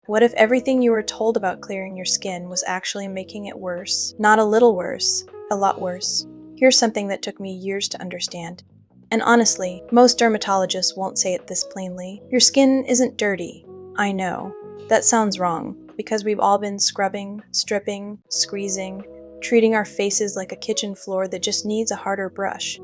What if everything you were told about clearing your skin was actually making it worse? Not a little worse, a lot worse. Here's something that took me years to understand. And honestly, most dermatologists won't say it this plainly. Your skin isn't dirty. I know. That sounds wrong, because we've all been scrubbing, stripping, squeezing, treating our faces like a kitchen floor that just needs a harder brush.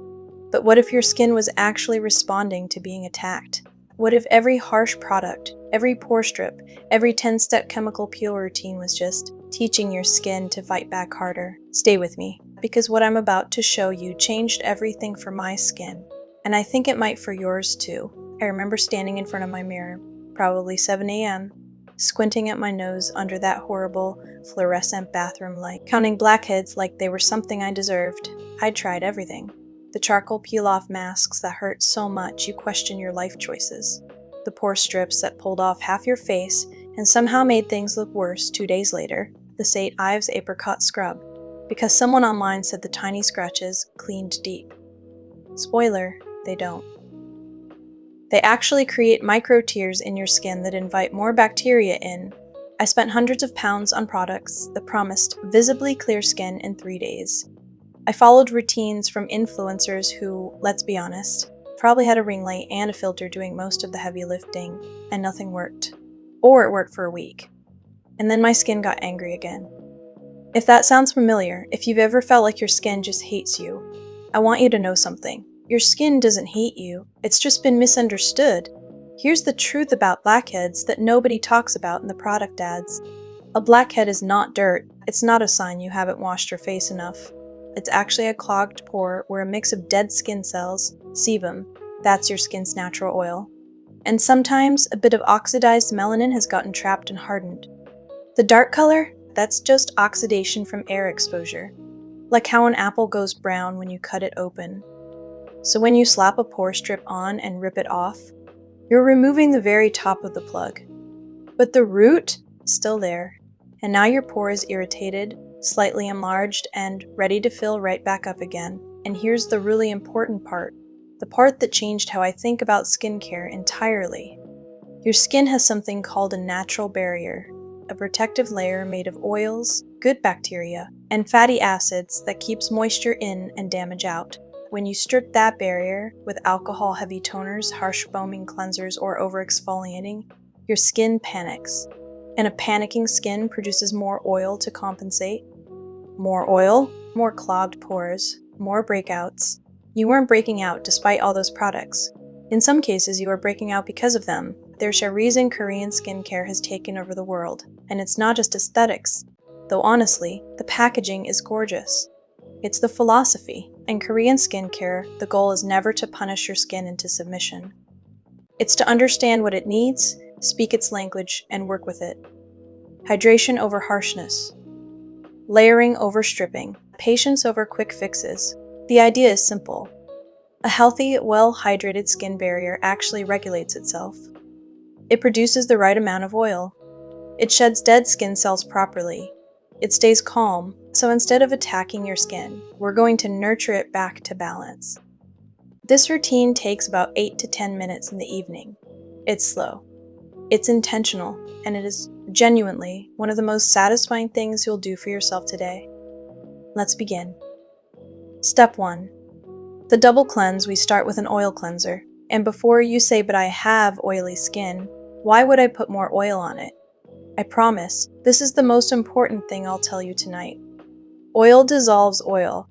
But what if your skin was actually responding to being attacked? What if every harsh product, every pore strip, every 10-step chemical peel routine was just teaching your skin to fight back harder? Stay with me, because what I'm about to show you changed everything for my skin. And I think it might for yours too. I remember standing in front of my mirror, probably 7 a.m., squinting at my nose under that horrible fluorescent bathroom light, counting blackheads like they were something I deserved. I'd tried everything. The charcoal peel-off masks that hurt so much you question your life choices. The pore strips that pulled off half your face and somehow made things look worse 2 days later. The St. Ives apricot scrub, because someone online said the tiny scratches cleaned deep. Spoiler, they don't. They actually create micro tears in your skin that invite more bacteria in. I spent hundreds of pounds on products that promised visibly clear skin in 3 days. I followed routines from influencers who, let's be honest, probably had a ring light and a filter doing most of the heavy lifting, and nothing worked. Or it worked for a week. And then my skin got angry again. If that sounds familiar, if you've ever felt like your skin just hates you, I want you to know something. Your skin doesn't hate you, it's just been misunderstood. Here's the truth about blackheads that nobody talks about in the product ads. A blackhead is not dirt. It's not a sign you haven't washed your face enough. It's actually a clogged pore where a mix of dead skin cells, sebum, that's your skin's natural oil, and sometimes a bit of oxidized melanin has gotten trapped and hardened. The dark color? That's just oxidation from air exposure, like how an apple goes brown when you cut it open. So when you slap a pore strip on and rip it off, you're removing the very top of the plug. But the root? Still there. And now your pore is irritated, slightly enlarged, and ready to fill right back up again. And here's the really important part, the part that changed how I think about skincare entirely. Your skin has something called a natural barrier, a protective layer made of oils, good bacteria, and fatty acids that keeps moisture in and damage out. When you strip that barrier with alcohol-heavy toners, harsh foaming cleansers, or over-exfoliating, your skin panics. And a panicking skin produces more oil to compensate. More oil, more clogged pores, more breakouts. You weren't breaking out despite all those products. In some cases, you are breaking out because of them. There's a reason Korean skincare has taken over the world, and it's not just aesthetics. Though honestly, the packaging is gorgeous. It's the philosophy. In Korean skincare, the goal is never to punish your skin into submission. It's to understand what it needs, speak its language, and work with it. Hydration over harshness. Layering over stripping. Patience over quick fixes. The idea is simple. A healthy, well-hydrated skin barrier actually regulates itself. It produces the right amount of oil. It sheds dead skin cells properly. It stays calm, so instead of attacking your skin, we're going to nurture it back to balance. This routine takes about 8 to 10 minutes in the evening. It's slow. It's intentional, and it is genuinely one of the most satisfying things you'll do for yourself today. Let's begin. Step 1. The double cleanse. We start with an oil cleanser. And before you say, but I have oily skin, why would I put more oil on it? I promise, this is the most important thing I'll tell you tonight. Oil dissolves oil.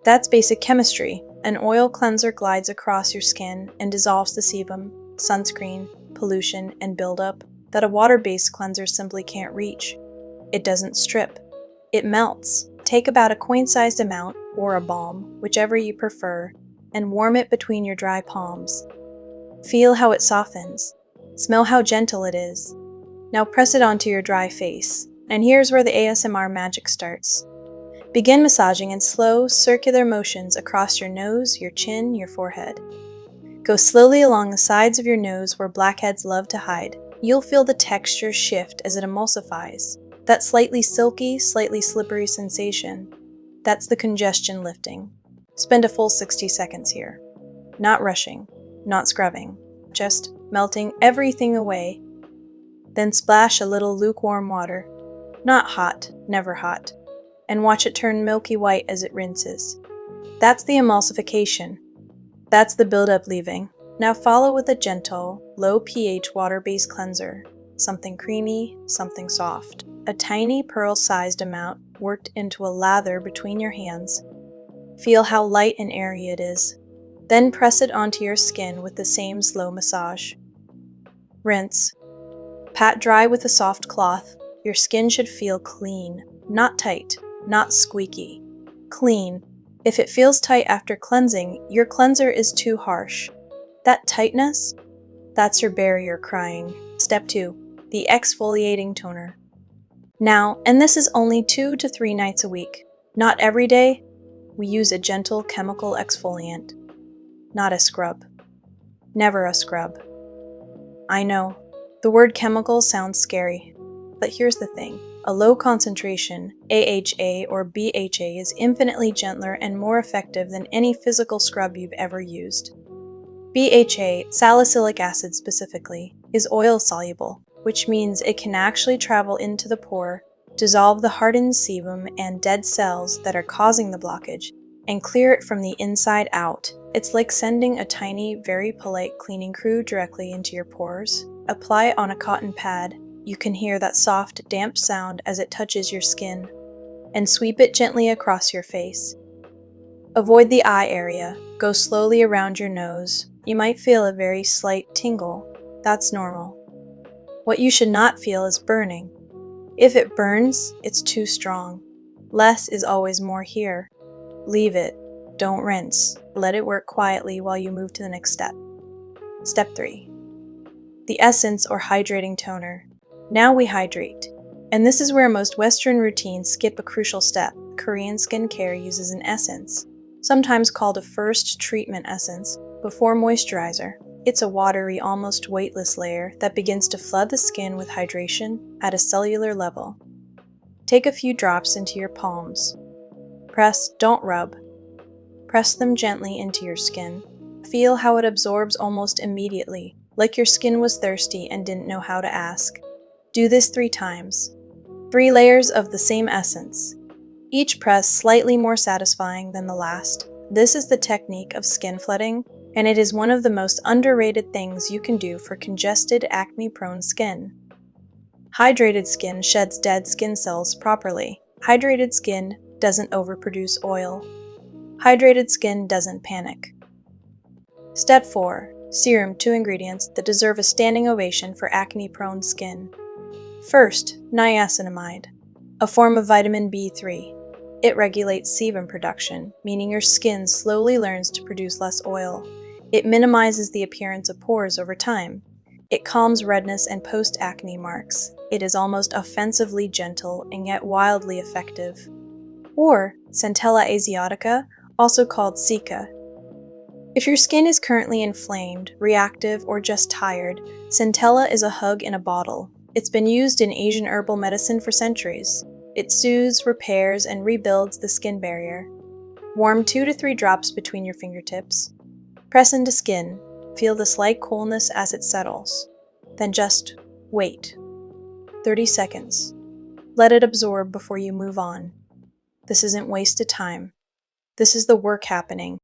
That's basic chemistry. An oil cleanser glides across your skin and dissolves the sebum, sunscreen, pollution, and buildup that a water-based cleanser simply can't reach. It doesn't strip. It melts. Take about a coin-sized amount, or a balm, whichever you prefer, and warm it between your dry palms. Feel how it softens. Smell how gentle it is. Now press it onto your dry face. And here's where the ASMR magic starts. Begin massaging in slow, circular motions across your nose, your chin, your forehead. Go slowly along the sides of your nose where blackheads love to hide. You'll feel the texture shift as it emulsifies. That slightly silky, slightly slippery sensation. That's the congestion lifting. Spend a full 60 seconds here. Not rushing, not scrubbing, just melting everything away. Then splash a little lukewarm water, not hot, never hot, and watch it turn milky white as it rinses. That's the emulsification. That's the buildup leaving. Now follow with a gentle, low pH water-based cleanser. Something creamy, something soft. A tiny pearl-sized amount worked into a lather between your hands. Feel how light and airy it is. Then press it onto your skin with the same slow massage. Rinse. Pat dry with a soft cloth. Your skin should feel clean, not tight, not squeaky. Clean. If it feels tight after cleansing, your cleanser is too harsh. That tightness? That's your barrier crying. Step 2. The exfoliating toner. Now, and this is only 2 to 3 nights a week. Not every day, we use a gentle chemical exfoliant. Not a scrub. Never a scrub. I know, the word chemical sounds scary, but here's the thing. A low concentration, AHA or BHA, is infinitely gentler and more effective than any physical scrub you've ever used. BHA, salicylic acid specifically, is oil-soluble, which means it can actually travel into the pore, dissolve the hardened sebum and dead cells that are causing the blockage, and clear it from the inside out. It's like sending a tiny, very polite cleaning crew directly into your pores. Apply it on a cotton pad. You can hear that soft, damp sound as it touches your skin, and sweep it gently across your face. Avoid the eye area. Go slowly around your nose. You might feel a very slight tingle. That's normal. What you should not feel is burning. If it burns, it's too strong. Less is always more here. Leave it. Don't rinse. Let it work quietly while you move to the next step. Step 3. The essence or hydrating toner. Now we hydrate. And this is where most Western routines skip a crucial step. Korean skincare uses an essence, sometimes called a first treatment essence, before moisturizer. It's a watery, almost weightless layer that begins to flood the skin with hydration at a cellular level. Take a few drops into your palms. Press, don't rub. Press them gently into your skin. Feel how it absorbs almost immediately, like your skin was thirsty and didn't know how to ask. Do this 3 times. 3 layers of the same essence. Each press slightly more satisfying than the last. This is the technique of skin flooding, and it is one of the most underrated things you can do for congested, acne-prone skin. Hydrated skin sheds dead skin cells properly. Hydrated skin doesn't overproduce oil. Hydrated skin doesn't panic. Step 4. Serum, 2 ingredients that deserve a standing ovation for acne-prone skin. First, niacinamide, a form of vitamin B3. It regulates sebum production, meaning your skin slowly learns to produce less oil. It minimizes the appearance of pores over time. It calms redness and post-acne marks. It is almost offensively gentle and yet wildly effective. Or Centella asiatica, also called cica. If your skin is currently inflamed, reactive, or just tired, Centella is a hug in a bottle. It's been used in Asian herbal medicine for centuries. It soothes, repairs, and rebuilds the skin barrier. Warm 2 to 3 drops between your fingertips. Press into skin. Feel the slight coolness as it settles. Then just wait. 30 seconds. Let it absorb before you move on. This isn't wasted time. This is the work happening.